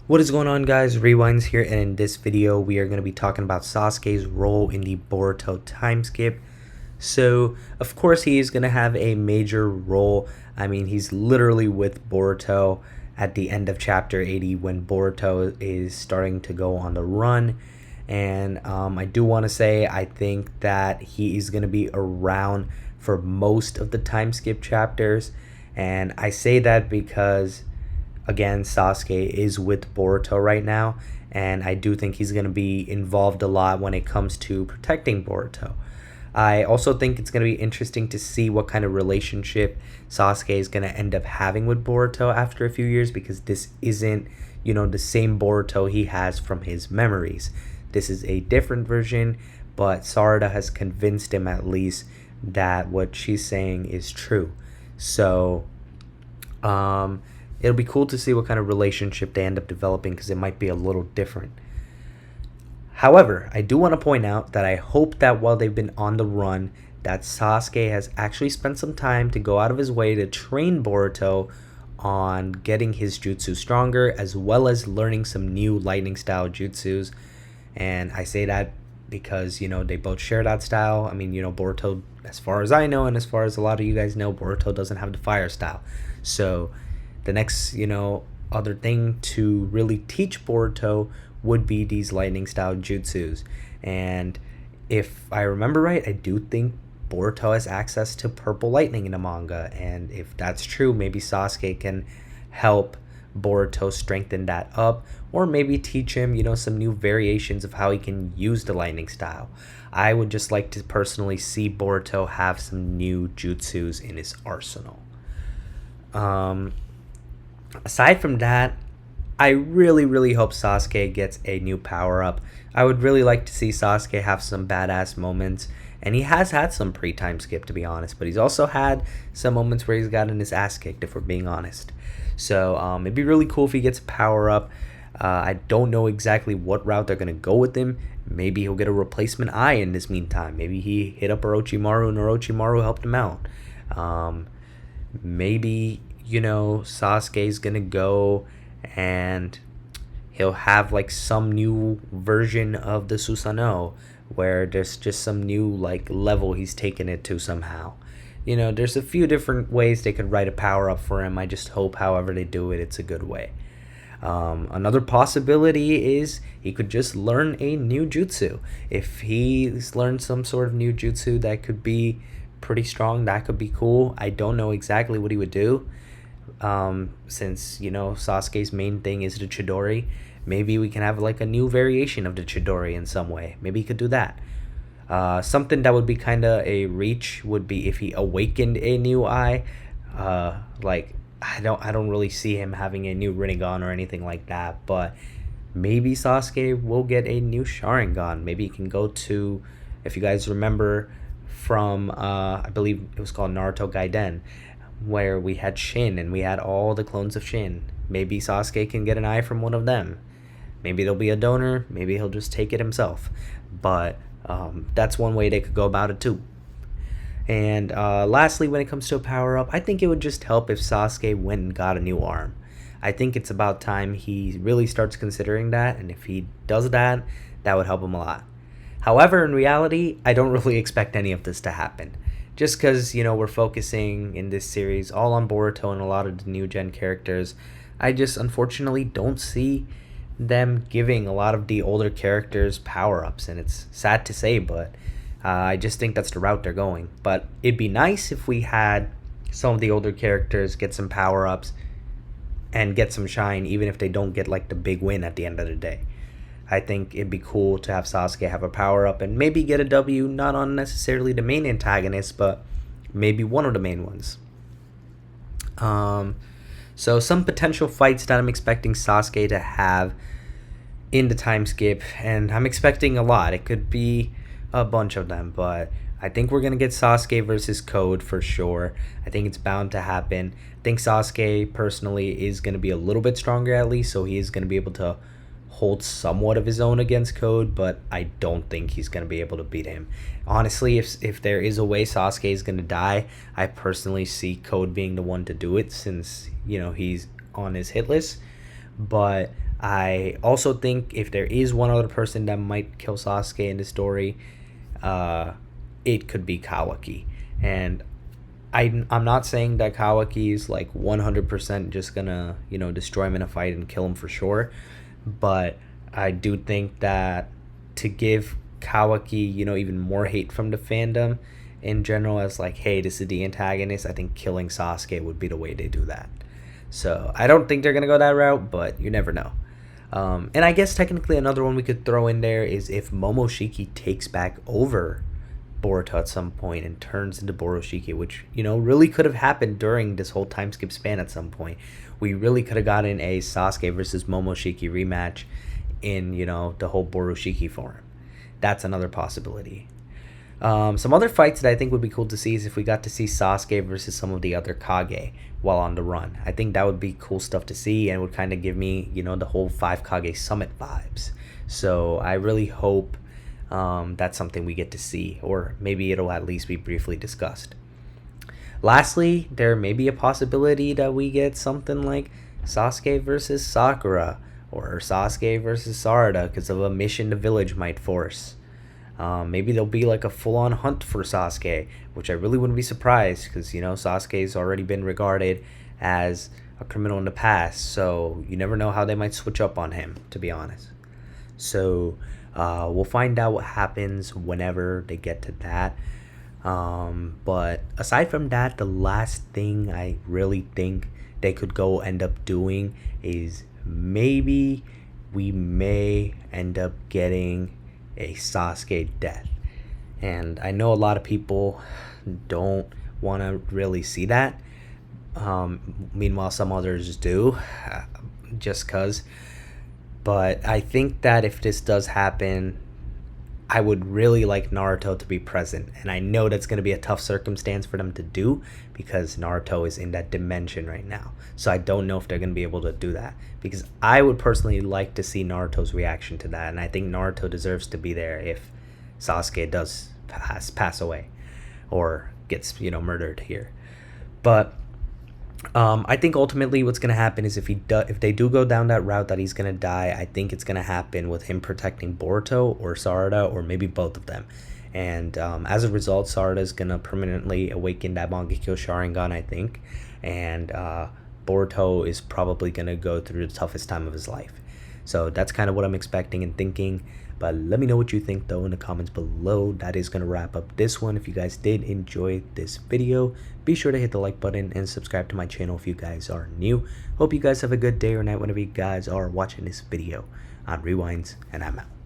What is going on, guys? Rewinds here, and in this video we are going to be talking about Sasuke's role in the Boruto Timeskip. So of course he is going to have a major role. I mean, he's literally with Boruto at the end of chapter 80 when Boruto is starting to go on the run. And I do want to say I think that he is going to be around for most of the time skip chapters. And I say that because, again, Sasuke is with Boruto right now, and I do think he's going to be involved a lot when it comes to protecting Boruto. I also think it's going to be interesting to see what kind of relationship Sasuke is going to end up having with Boruto after a few years, because this isn't, the same Boruto he has from his memories. This is a different version, but Sarada has convinced him at least that what she's saying is true. So, it'll be cool to see what kind of relationship they end up developing, because it might be a little different. However, I do want to point out that I hope that while they've been on the run, that Sasuke has actually spent some time to go out of his way to train Boruto on getting his jutsu stronger, as well as learning some new lightning style jutsus. And I say that because, they both share that style. I mean, Boruto, as far as I know, and as far as a lot of you guys know, Boruto doesn't have the fire style. So the next, other thing to really teach Boruto would be these lightning style jutsus. And if I remember right, I do think Boruto has access to purple lightning in the manga. And if that's true, maybe Sasuke can help Boruto strengthen that up, or maybe teach him, some new variations of how he can use the lightning style. I would just like to personally see Boruto have some new jutsus in his arsenal. Aside from that, I really hope Sasuke gets a new power-up. I would really like to see Sasuke have some badass moments, and he has had some pre-time skip, to be honest, but he's also had some moments where he's gotten his ass kicked, if we're being honest. So it'd be really cool if he gets a power-up. I don't know exactly what route they're going to go with him. Maybe he'll get a replacement eye in this meantime. Maybe he hit up Orochimaru and Orochimaru helped him out. Maybe, Sasuke's going to go and he'll have like some new version of the Susanoo, where there's just some new like level he's taken it to somehow. There's a few different ways they could write a power up for him. I just hope however they do it, it's a good way. Another possibility is he could just learn a new jutsu. If he's learned some sort of new jutsu that could be pretty strong, that could be cool. I don't know exactly what he would do, since Sasuke's main thing is the Chidori. Maybe we can have like a new variation of the Chidori in some way. Maybe he could do that. Something that would be kind of a reach would be if he awakened a new eye. Like I don't really see him having a new Rinnegan or anything like that, but maybe Sasuke will get a new Sharingan. Maybe he can go to, if you guys remember from I believe it was called Naruto Gaiden, where we had Shin and we had all the clones of Shin. Maybe Sasuke can get an eye from one of them. Maybe there'll be a donor. Maybe he'll just take it himself. But that's one way they could go about it too. And lastly, when it comes to a power-up, I think it would just help if Sasuke went and got a new arm. I think it's about time he really starts considering that, and if he does that, that would help him a lot. However, in reality, I don't really expect any of this to happen. Just because, we're focusing in this series all on Boruto and a lot of the new gen characters, I just unfortunately don't see them giving a lot of the older characters power-ups, and it's sad to say, but I just think that's the route they're going. But it'd be nice if we had some of the older characters get some power-ups and get some shine, even if they don't get like the big win at the end of the day. I think it'd be cool to have Sasuke have a power-up and maybe get a W, not on necessarily the main antagonist, but maybe one of the main ones. So some potential fights that I'm expecting Sasuke to have in the time skip, and I'm expecting a lot. It could be a bunch of them, but I think we're going to get Sasuke versus Code for sure. I think it's bound to happen. I think Sasuke personally is going to be a little bit stronger at least, so he is going to be able to hold somewhat of his own against Code, but I don't think he's going to be able to beat him. Honestly, if there is a way Sasuke is going to die, I personally see Code being the one to do it, since, he's on his hit list. But I also think if there is one other person that might kill Sasuke in the story, uh, it could be Kawaki. And I'm not saying that Kawaki is like 100% just gonna, destroy him in a fight and kill him for sure. But I do think that to give Kawaki, even more hate from the fandom in general, as like, hey, this is the antagonist, I think killing Sasuke would be the way they do that. So I don't think they're gonna go that route, but you never know. And I guess technically another one we could throw in there is if Momoshiki takes back over Boruto at some point and turns into Boroshiki, which, really could have happened during this whole time skip span at some point. We really could have gotten a Sasuke versus Momoshiki rematch in, the whole Boroshiki form. That's another possibility. Some other fights that I think would be cool to see is if we got to see Sasuke versus some of the other Kage while on the run. I think that would be cool stuff to see and would kind of give me, the whole 5 Kage summit vibes. So I really hope that's something we get to see, or maybe it'll at least be briefly discussed. Lastly, there may be a possibility that we get something like Sasuke versus Sakura, or Sasuke versus Sarada because of a mission the village might force. Maybe there'll be like a full-on hunt for Sasuke, which I really wouldn't be surprised because, Sasuke's already been regarded as a criminal in the past, so you never know how they might switch up on him, to be honest. So we'll find out what happens whenever they get to that. But aside from that, the last thing I really think they could go end up doing is maybe we may end up getting a Sasuke death. And I know a lot of people don't want to really see that. Meanwhile, some others do, just because. But I think that if this does happen, I would really like Naruto to be present. And I know that's going to be a tough circumstance for them to do because Naruto is in that dimension right now. So I don't know if they're going to be able to do that. Because I would personally like to see Naruto's reaction to that. And I think Naruto deserves to be there if Sasuke does pass away or gets, murdered here. But I think ultimately what's going to happen is if they do go down that route that he's going to die, I think it's going to happen with him protecting Boruto or Sarada or maybe both of them. And as a result, Sarada is going to permanently awaken that Mangekyo Sharingan, I think. And Boruto is probably going to go through the toughest time of his life. So that's kind of what I'm expecting and thinking. But let me know what you think though in the comments below. That is going to wrap up this one. If you guys did enjoy this video, be sure to hit the like button and subscribe to my channel if you guys are new. Hope you guys have a good day or night whenever you guys are watching this video on Rewinds, and I'm out.